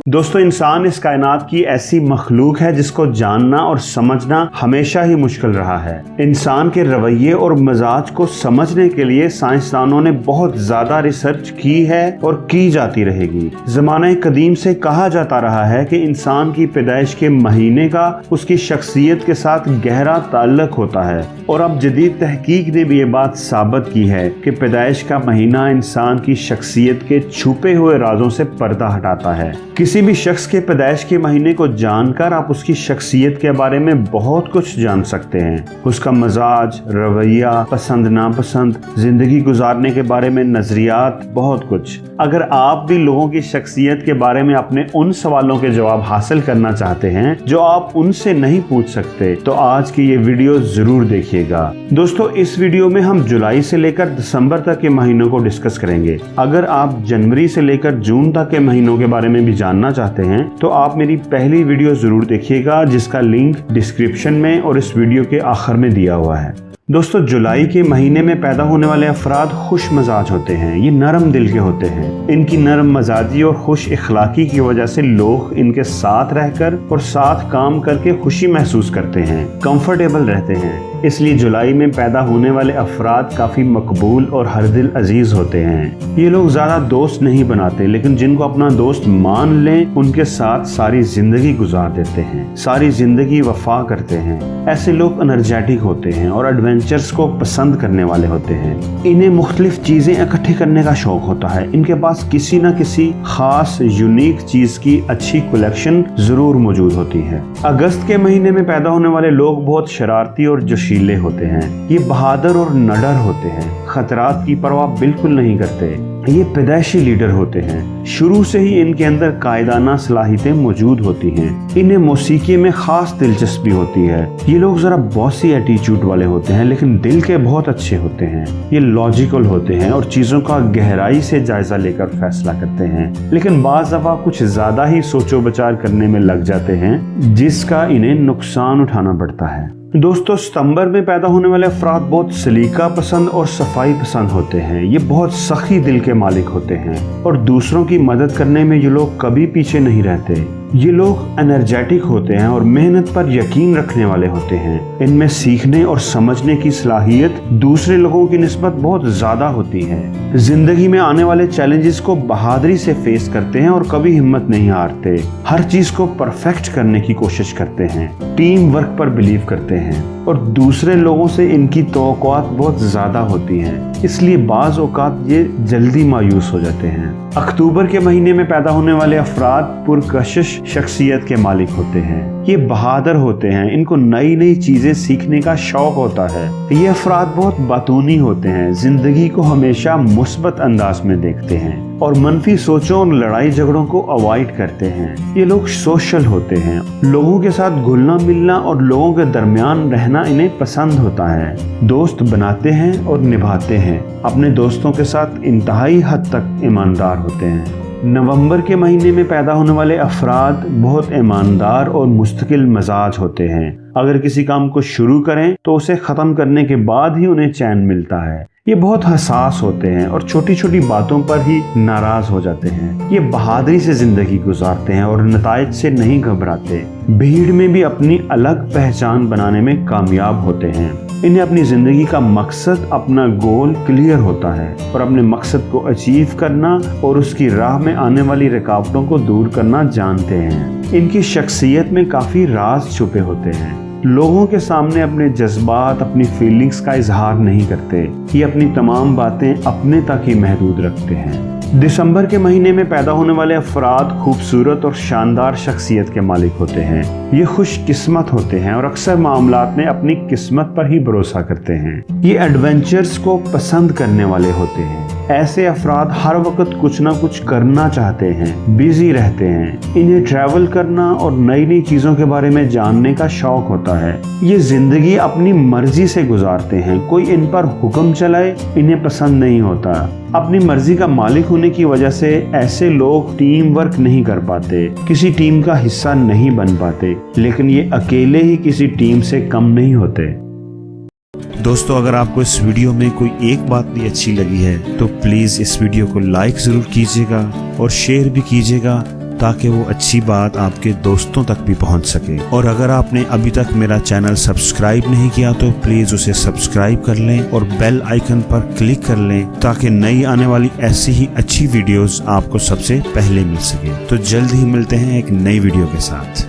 दोस्तों, इंसान इस कायनात की ऐसी मखलूक है जिसको जानना और समझना हमेशा ही मुश्किल रहा है। इंसान के रवैये और मिजाज को समझने के लिए साइंसदानों ने बहुत ज्यादा रिसर्च की है और की जाती रहेगी। ज़माने कदीम से कहा जाता रहा है कि इंसान की पैदाइश के महीने का उसकी शख्सियत के साथ गहरा ताल्लुक होता है, और अब जदीद तहकीक ने भी ये बात साबित की है कि पैदाइश का महीना इंसान की शख्सियत के छुपे हुए राजों से पर्दा हटाता है। किसी भी शख्स के पैदाइश के महीने को जानकर आप उसकी शख्सियत के बारे में बहुत कुछ जान सकते हैं। उसका मजाज, रवैया, पसंद नापसंद, जिंदगी गुजारने के बारे में नजरियात, बहुत कुछ। अगर आप भी लोगों की शख्सियत के बारे में अपने उन सवालों के जवाब हासिल करना चाहते हैं जो आप उनसे नहीं पूछ सकते, तो आज की ये वीडियो जरूर देखिएगा। दोस्तों, इस वीडियो में हम जुलाई से लेकर दिसंबर तक के महीनों को डिस्कस करेंगे। अगर आप जनवरी से लेकर जून तक के महीनों के बारे में भी जानना चाहते हैं तो आप मेरी पहली वीडियो जरूर देखिएगा, जिसका लिंक डिस्क्रिप्शन में और इस वीडियो के आखिर में दिया हुआ है। दोस्तों, जुलाई के महीने में पैदा होने वाले अफराद खुश मजाज होते हैं। ये नरम दिल के होते हैं। इनकी नरम मजाजी और खुश इखलाकी की वजह से लोग इनके साथ रहकर और साथ काम करके खुशी महसूस करते हैं, कंफर्टेबल रहते हैं। इसलिए जुलाई में पैदा होने वाले अफराद काफी मकबूल और हर दिल अजीज होते हैं। ये लोग ज्यादा दोस्त नहीं बनाते, लेकिन जिनको अपना दोस्त मान लें उनके साथ सारी जिंदगी गुजार देते हैं, सारी जिंदगी वफा करते हैं। ऐसे लोग एनर्जेटिक होते हैं और एडवेंचर्स को पसंद करने वाले होते हैं। इन्हें मुख्तलिफ चीजें इकट्ठी करने का शौक होता है। इनके पास किसी न किसी खास यूनिक चीज की अच्छी कलेक्शन जरूर मौजूद होती है। अगस्त के महीने में पैदा होने वाले लोग बहुत शरारती और जोशीले होते हैं। ये बहादुर और निडर होते हैं, खतरात की परवाह बिल्कुल नहीं करते। ये पैदाइशी लीडर होते हैं। शुरू से ही इनके अंदर कायदाना सलाहियतें मौजूद होती हैं। इन्हें मौसीकी में खास दिलचस्पी होती है। ये लोग जरा बॉसी एटीट्यूड वाले होते हैं, लेकिन दिल के बहुत अच्छे होते हैं। ये लॉजिकल होते हैं और चीजों का गहराई से जायजा लेकर फैसला करते हैं, लेकिन बाज़ दफा कुछ ज्यादा ही सोचो विचार करने में लग जाते हैं, जिसका इन्हें नुकसान उठाना पड़ता है। दोस्तों, सितंबर में पैदा होने वाले अफराद बहुत सलीका पसंद और सफाई पसंद होते हैं। ये बहुत सखी दिल के मालिक होते हैं और दूसरों की मदद करने में ये लोग कभी पीछे नहीं रहते। ये लोग एनर्जेटिक होते हैं और मेहनत पर यकीन रखने वाले होते हैं। इनमें सीखने और समझने की सलाहियत दूसरे लोगों की निस्बत बहुत ज्यादा होती है। जिंदगी में आने वाले चैलेंजेस को बहादुरी से फेस करते हैं और कभी हिम्मत नहीं हारते। हर चीज को परफेक्ट करने की कोशिश करते हैं, टीम वर्क पर बिलीव करते हैं और दूसरे लोगों से इनकी तवक्कुआत बहुत ज्यादा होती हैं। इसलिए बाज औकात ये जल्दी मायूस हो जाते हैं। अक्टूबर के महीने में पैदा होने वाले अफराद पुरकशिश शख्सियत के मालिक होते हैं। ये बहादुर होते हैं। इनको नई नई चीजें सीखने का शौक होता है। ये अफराद बहुत बातूनी होते हैं, जिंदगी को हमेशा मुस्बत अंदाज में देखते हैं और मनफी सोचों और लड़ाई झगड़ों को अवॉइड करते हैं। ये लोग सोशल होते हैं। लोगों के साथ घुलना मिलना और लोगों के दरमियान रहना इन्हें पसंद होता है। दोस्त बनाते हैं और निभाते हैं। अपने दोस्तों के साथ इंतहाई हद तक ईमानदार होते हैं। नवंबर के महीने में पैदा होने वाले अफराद बहुत ईमानदार और मुस्तकिल मजाज होते हैं। अगर किसी काम को शुरू करें तो उसे खत्म करने के बाद ही उन्हें चैन मिलता है। ये बहुत हसास होते हैं और छोटी छोटी बातों पर ही नाराज हो जाते हैं। ये बहादुरी से जिंदगी गुजारते हैं और नताइज से नहीं घबराते। भीड़ में भी अपनी अलग पहचान बनाने में कामयाब होते हैं। इन्हें अपनी जिंदगी का मकसद, अपना गोल क्लियर होता है और अपने मकसद को अचीव करना और उसकी राह में आने वाली रुकावटों को दूर करना जानते हैं। इनकी शख्सियत में काफी राज छुपे होते हैं। लोगों के सामने अपने जज्बात, अपनी फीलिंग्स का इजहार नहीं करते। ये अपनी तमाम बातें अपने तक ही महदूद रखते हैं। दिसंबर के महीने में पैदा होने वाले अफराद खूबसूरत और शानदार शख्सियत के मालिक होते हैं। ये खुश किस्मत होते हैं और अक्सर मामलात में अपनी किस्मत पर ही भरोसा करते हैं। ये एडवेंचर्स को पसंद करने वाले होते हैं। ऐसे अफराद हर वक्त कुछ ना कुछ करना चाहते हैं, बिजी रहते हैं। इन्हें ट्रैवल करना और नई नई चीजों के बारे में जानने का शौक होता है। ये जिंदगी अपनी मर्जी से गुजारते हैं। कोई इन पर हुक्म चलाए इन्हें पसंद नहीं होता। अपनी मर्जी का मालिक होने की वजह से ऐसे लोग टीम वर्क नहीं कर पाते, किसी टीम का हिस्सा नहीं बन पाते, लेकिन ये अकेले ही किसी टीम से कम नहीं होते। दोस्तों, अगर आपको इस वीडियो में कोई एक बात भी अच्छी लगी है तो प्लीज इस वीडियो को लाइक जरूर कीजिएगा और शेयर भी कीजिएगा ताकि वो अच्छी बात आपके दोस्तों तक भी पहुंच सके। और अगर आपने अभी तक मेरा चैनल सब्सक्राइब नहीं किया तो प्लीज उसे सब्सक्राइब कर लें और बेल आइकन पर क्लिक कर लें ताकि नई आने वाली ऐसी ही अच्छी वीडियोस आपको सबसे पहले मिल सके। तो जल्द ही मिलते हैं एक नई वीडियो के साथ।